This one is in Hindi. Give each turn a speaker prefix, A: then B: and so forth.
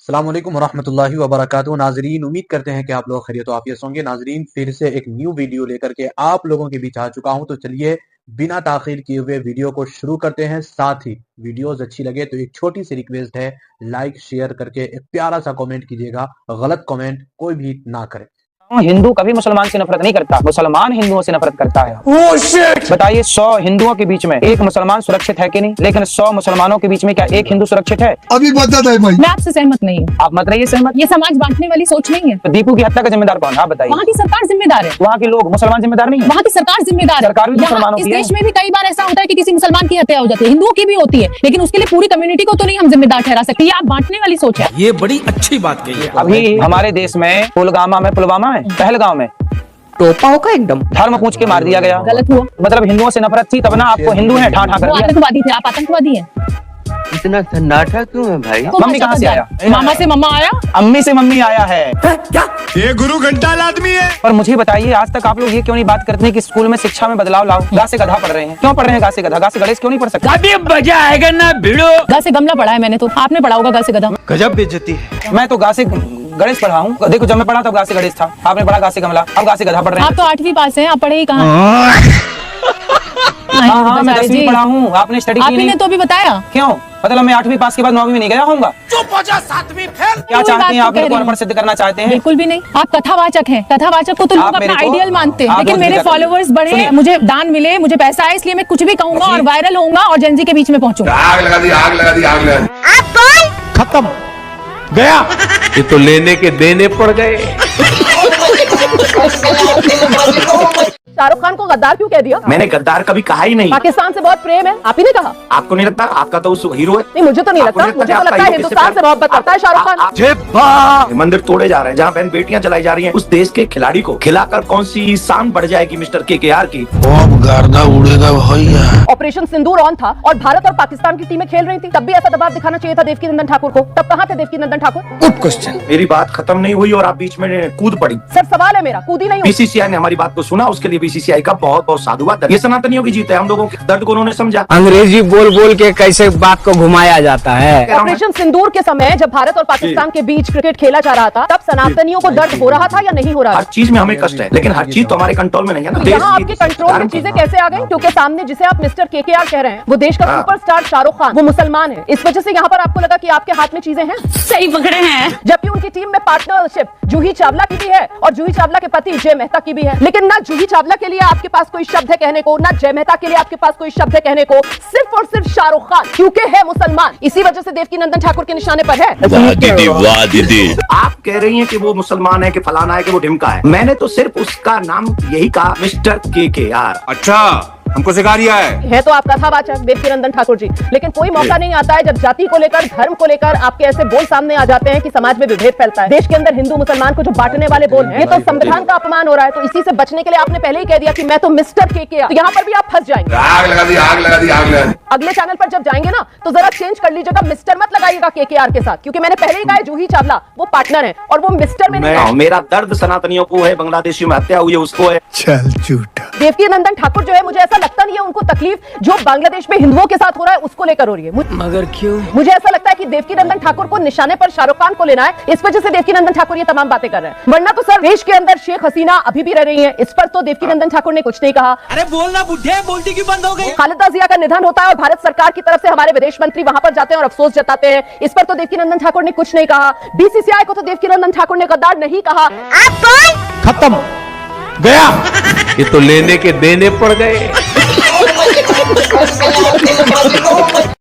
A: अस्सलाम वालेकुम वरहमतुल्लाहि वबरकातुहू। नाजरीन, उम्मीद करते हैं कि आप लोग खैरियत आफियत होंगे। नाजरीन, फिर से एक न्यू वीडियो लेकर के आप लोगों के बीच आ चुका हूं, तो चलिए बिना ताखीर किए हुए वीडियो को शुरू करते हैं। साथ ही वीडियोस अच्छी लगे तो एक छोटी सी रिक्वेस्ट है, लाइक शेयर करके एक प्यारा सा कमेंट कीजिएगा। गलत कमेंट कोई भी ना करे।
B: हिंदू कभी मुसलमान से नफरत नहीं करता, मुसलमान हिंदुओं से नफरत करता है। बताइए 100 हिंदुओं के बीच में एक मुसलमान सुरक्षित है कि नहीं? लेकिन 100 मुसलमानों के बीच में क्या एक हिंदू सुरक्षित है?
C: अभी बता दे भाई।
D: मैं आपसे सहमत नहीं हूँ।
B: आप मत रहिए सहमत।
D: ये समाज बांटने वाली सोच नहीं है।
B: तो दीपू की हत्या का जिम्मेदार कौन है? आप बताइए।
D: वहाँ की सरकार जिम्मेदार है।
B: वहाँ के लोग मुसलमान जिम्मेदार नहीं है?
D: वहाँ की सरकार जिम्मेदार है।
B: सरकार भी
D: यहाँ
B: मुसलमानों
D: इस
B: की है।
D: देश में भी कई बार ऐसा होता है कि किसी मुसलमान की हत्या हो जाती है, हिंदुओं की भी होती है, लेकिन उसके लिए पूरी कम्युनिटी को तो नहीं हम जिम्मेदार ठहरा सकते। ये आप बांटने वाली सोच है।
E: ये बड़ी अच्छी बात कही है।
B: अभी हमारे देश में पुलवामा में पहलगांव में
E: टोपा होगा एकदम।
B: धर्म पूछ के मार दिया गया।
D: गलत हुआ।
B: मतलब हिंदुओं से नफरत थी तब ना आपको हिंदू है ठाठा कर
D: वो
B: दिया।
D: आतंकवादी थे, आप आतंकवादी हैं।
E: इतना सन्नाटा क्यों है भाई?
D: तो
B: मम्मी कहाँ से आया?
D: मामा से मम्मा आया।
B: अम्मी से मम्मी आया है।
C: ये गुरु घंटाल आदमी है।
B: पर मुझे बताइए, आज तक आप लोग ये क्यों नहीं बात करते हैं कि स्कूल में शिक्षा में बदलाव लाओ? गा से गधा पढ़ रहे हैं, क्यों पढ़ रहे हैं गा से गधा? गा से गणेश क्यों नहीं पढ़ सकते?
E: अभी मजा आएगा ना भिड़ो।
D: गा से गमला पढ़ा है मैंने, तो आपने पढ़ा होगा गा से गधा।
E: गजब बेइज्जती है।
B: मैं तो गा से गणेश पढ़ा हूँ। देखो जब मैं पढ़ा तब गा से गणेश था, आपने पढ़ा गा से गमला, अब गा से गधा पढ़ रहे
D: आप
B: हैं।
D: तो 8वीं पास हैं, आप पढ़े ही कहाँ?
B: हाँ, मैं 10वीं पढ़ा हूँ, आपने स्टडी की
D: आपने
B: नहीं।
D: तो अभी बताया।
B: क्यों? मतलब मैं 8वीं पास के बाद 9वीं में नहीं गया होऊंगा?
E: चुप हो जा, 7वीं फेल।
B: क्या
D: कोई
B: चाहते
D: बात
B: हैं
D: तो
B: आप? मेरे
D: कह
B: को
D: रही
B: अनपढ़ सिद्ध करना चाहते हैं?
D: बिल्कुल भी नहीं। आप कथावाचक हैं। कथावाचक को तो लोग
B: आप
D: अपना
B: मेरे को-
D: आइडियल मानते हैं,
B: आप
D: लेकिन
B: बहुत
D: मेरे
B: बेइज्जत करते हैं।
D: फॉलोअर्स बढ़े,
B: सुनिए।
D: मुझे दान मिले, मुझे पैसा है, इसलिए मैं कुछ भी कहूंगा और वायरल होऊंगा और जेनजी के बीच में पहुंचूंगा।
F: आग लगा दी, आग लगा दी, आग लगा दी।
C: खत्म गया।
F: ये तो लेने के देने पड़ गए।
G: शाहरुख खान को गद्दार क्यों कह दिया?
H: मैंने गद्दार कभी कहा ही नहीं।
G: पाकिस्तान से बहुत प्रेम है, आप ही ने कहा।
H: आपको नहीं लगता? आपका तो उस हीरो है।
G: नहीं, मुझे तो नहीं
H: आपको
G: लगता। मुझे तो
H: आपका
G: लगता है
H: हीरो किससे
G: हिंदुस्तान से
H: प्यार-
G: मोहब्बत करता है शाहरुख खान।
H: मंदिर तोड़े जा रहे हैं, जहाँ बहन बेटियां जलाई जा रही हैं, उस देश के खिलाड़ी को खिलाकर कौन सी शान बढ़ जाएगी मिस्टर केकेआर की?
C: अब गर्दा उड़ेगा भैया।
G: ऑपरेशन सिंदूर ऑन था और भारत और पाकिस्तान की टीमें खेल रही थी, तब भी ऐसा दबाव दिखाना चाहिए था देवकी नंदन ठाकुर को। तब कहाँ थे देवकी नंदन ठाकुर?
C: Good question.
H: मेरी बात खत्म नहीं हुई और आप बीच में कूद पड़ी।
G: सर सवाल है मेरा, कूदी नहीं हूँ।
H: बीसीसीआई ने हमारी बात को सुना, उसके लिए बीसीसीआई का बहुत बहुत साधुवाद। ये सनातनियों की जीत है, हम लोगों के दर्द को उन्होंने समझा।
E: अंग्रेजी बोल बोल के कैसे बात को घुमाया जाता है।
G: ऑपरेशन सिंदूर के समय जब भारत और पाकिस्तान के बीच क्रिकेट खेला जा रहा था, तब सनातनियों को दर्द हो रहा था या नहीं हो रहा
H: हर
G: था?
H: चीज में हमें कष्ट है, लेकिन हर चीज तो हमारे कंट्रोल में नहीं है ना।
G: यहाँ आपके कंट्रोल में चीजें कैसे आ गई? क्योंकि सामने जिसे आप मिस्टर केकेआर कह रहे हैं, वो देश का
H: हाँ।
G: सुपरस्टार शाहरुख खान, वो मुसलमान है। इस वजह से यहाँ पर आपको लगा कि आपके हाथ में चीजें हैं।
D: सही पकड़े हैं।
G: जबकि उनकी टीम में पार्टनरशिप जूही चावला की भी है और जूही चावला के पति जय मेहता की भी है। लेकिन ना जूही चावला के लिए आपके पास कोई शब्द है कहने को, ना जय मेहता के लिए आपके पास कोई शब्द है कहने को। सिर्फ और सिर्फ शाहरुख खान, क्योंकि है मुसलमान, इसी वजह से देवकी नंदन ठाकुर के निशाने पर है।
F: वाह दीदी।
H: आप कह रही हैं कि वो मुसलमान है, कि फलाना है, कि वो ढिमका है। मैंने तो सिर्फ उसका नाम यही कहा, मिस्टर केकेआर।
F: अच्छा, हमको सिखा रिया है।
G: तो आप कथावाचक देवकी नंदन ठाकुर जी, लेकिन कोई मौका नहीं आता है जब जाति को लेकर, धर्म को लेकर आपके ऐसे बोल सामने आ जाते हैं कि समाज में विभेद फैलता है। देश के अंदर हिंदू मुसलमान को जो बांटने वाले बोल हैं, ये तो संविधान का अपमान हो रहा है। तो इसी से बचने के लिए आपने पहले ही कह दिया कि मैं तो मिस्टर केकेआर। तो यहाँ पर भी आप फंस जाएंगे।
F: आग लगा दी, आग लगा दी, आग लगा दी।
G: अगले चैनल पर जब जाएंगे ना, तो जरा चेंज कर लीजिएगा, मिस्टर मत लगाइएगा केकेआर के साथ, क्योंकि मैंने पहले ही कहा है जूही चावला वो पार्टनर है और वो मिस्टर में नहीं है।
H: मेरा दर्द सनातनियों को है, बांग्लादेशियों में हत्या हुई है उसको है।
C: चल झूठा।
G: देवकी नंदन ठाकुर जो है, मुझे ऐसा लगता नहीं है उनको तकलीफ जो बांग्लादेश में हिंदुओं के साथ हो रहा है उसको लेकर हो रही है।
E: मगर क्यों?
G: मुझे ऐसा लगता है कि देवकी नंदन ठाकुर को निशाने पर शाहरुख खान को लेना है, इस वजह से देवकी नंदन ठाकुर ये तमाम बातें कर रहे हैं। वरना तो सर देश के अंदर शेख हसीना अभी भी रह रही है, इस पर तो देवकी नंदन ठाकुर ने कुछ नहीं कहा।
E: अरे बोलना बुढ़े, बोलती क्यों बंद हो गई?
G: खालिदा जिया का निधन होता है और भारत सरकार की तरफ से हमारे विदेश मंत्री वहां पर जाते हैं और अफसोस जताते हैं, इस पर तो देवकी नंदन ठाकुर ने कुछ नहीं कहा। बीसीसीआई को तो देवकी नंदन ठाकुर ने गद्दार नहीं कहा।
C: खत्म गया।
F: ये तो लेने के देने पड़ गए।